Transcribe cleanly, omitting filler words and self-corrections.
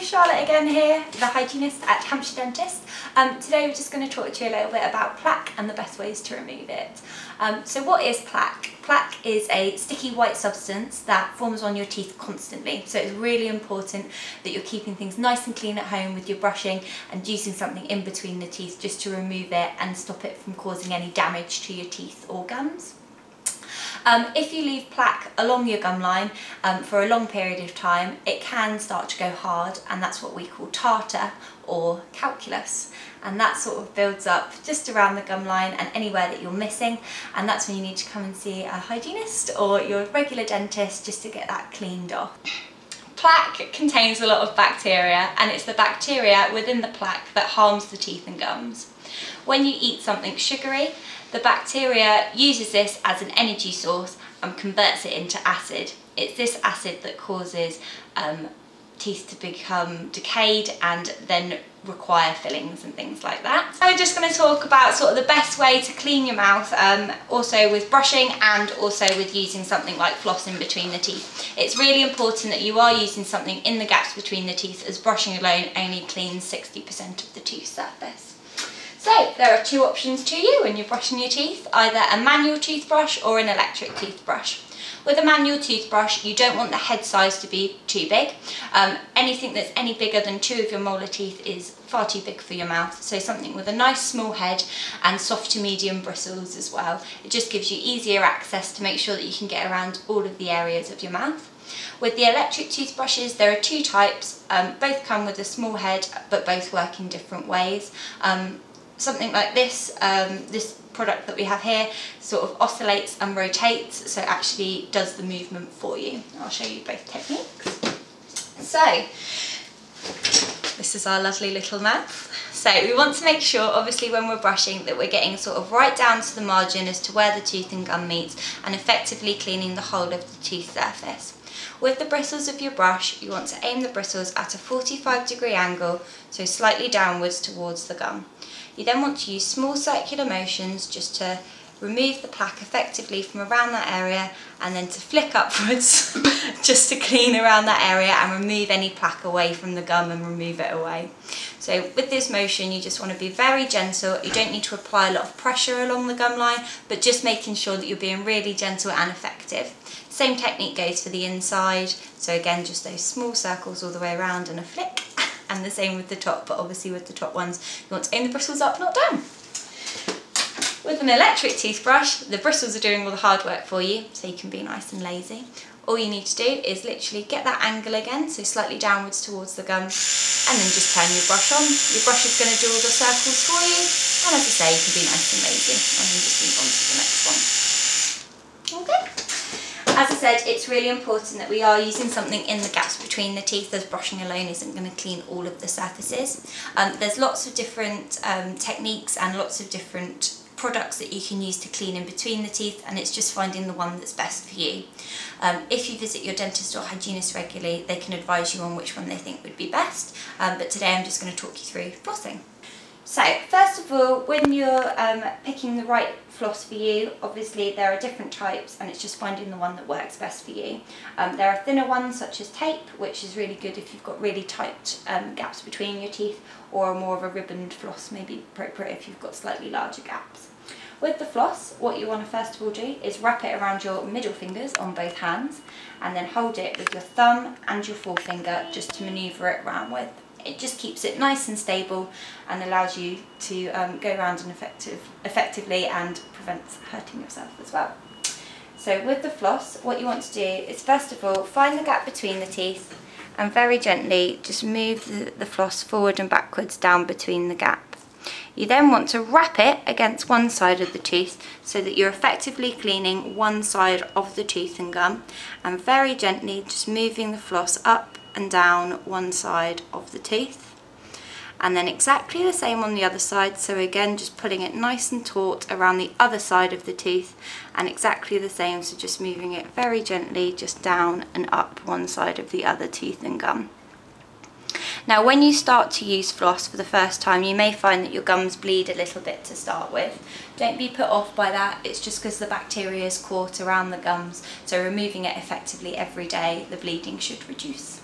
Charlotte again here, the hygienist at Hampshire Dentists. Today we're just going to talk to you a little bit about plaque and the best ways to remove it. So what is plaque? Plaque is a sticky white substance that forms on your teeth constantly. So it's really important that you're keeping things nice and clean at home with your brushing and using something in between the teeth just to remove it and stop it from causing any damage to your teeth or gums. If you leave plaque along your gum line for a long period of time, it can start to go hard, and that's what we call tartar or calculus, and that sort of builds up just around the gum line and anywhere that you're missing, and that's when you need to come and see a hygienist or your regular dentist just to get that cleaned off. Plaque contains a lot of bacteria, and it's the bacteria within the plaque that harms the teeth and gums. When you eat something sugary, the bacteria uses this as an energy source and converts it into acid. It's this acid that causes teeth to become decayed and then require fillings and things like that. So we're just going to talk about sort of the best way to clean your mouth, also with brushing and also with using something like floss in between the teeth. It's really important that you are using something in the gaps between the teeth, as brushing alone only cleans 60% of the tooth surface. So there are two options to you when you're brushing your teeth, either a manual toothbrush or an electric toothbrush. With a manual toothbrush, you don't want the head size to be too big. Anything that's any bigger than 2 of your molar teeth is far too big for your mouth, so something with a nice small head and soft to medium bristles as well. It just gives you easier access to make sure that you can get around all of the areas of your mouth. With the electric toothbrushes, there are 2 types. Both come with a small head, but both work in different ways. Something like this, this product that we have here sort of oscillates and rotates, so it actually does the movement for you. I'll show you both techniques. So, this is our lovely little mouth. So we want to make sure, obviously, when we're brushing, that we're getting sort of right down to the margin as to where the tooth and gum meets, and effectively cleaning the whole of the tooth surface. With the bristles of your brush, you want to aim the bristles at a 45-degree angle, so slightly downwards towards the gum. You then want to use small circular motions just to remove the plaque effectively from around that area, and then to flick upwards just to clean around that area and remove any plaque away from the gum and remove it away. So with this motion, you just want to be very gentle. You don't need to apply a lot of pressure along the gum line, but just making sure that you're being really gentle and effective. Same technique goes for the inside. So again, just those small circles all the way around and a flick. And the same with the top, but obviously with the top ones, you want to aim the bristles up, not down. With an electric toothbrush, the bristles are doing all the hard work for you, so you can be nice and lazy. All you need to do is literally get that angle again, so slightly downwards towards the gum, and then just turn your brush on. Your brush is going to do all the circles for you, and as I say, you can be nice and lazy, and then just move on to the next one. Okay. As I said, it's really important that we are using something in the gaps between the teeth, as brushing alone isn't going to clean all of the surfaces. There's lots of different techniques and lots of different products that you can use to clean in between the teeth, and it's just finding the one that's best for you. If you visit your dentist or hygienist regularly, they can advise you on which one they think would be best, but today I'm just going to talk you through flossing. So first of all, when you're picking the right floss for you, obviously there are different types, and it's just finding the one that works best for you. There are thinner ones such as tape, which is really good if you've got really tight gaps between your teeth, or more of a ribboned floss may be appropriate if you've got slightly larger gaps. With the floss, what you want to first of all do is wrap it around your middle fingers on both hands, and then hold it with your thumb and your forefinger just to manoeuvre it around with. It just keeps it nice and stable and allows you to go around and effectively and prevents hurting yourself as well. So with the floss, what you want to do is first of all find the gap between the teeth and very gently just move the floss forward and backwards down between the gap. You then want to wrap it against one side of the tooth so that you're effectively cleaning one side of the tooth and gum, and very gently just moving the floss up and down one side of the tooth, and then exactly the same on the other side. So again, just pulling it nice and taut around the other side of the tooth, and exactly the same, so just moving it very gently just down and up one side of the other tooth and gum. Now when you start to use floss for the first time, you may find that your gums bleed a little bit to start with. Don't be put off by that, it's just because the bacteria is caught around the gums, so removing it effectively every day, the bleeding should reduce.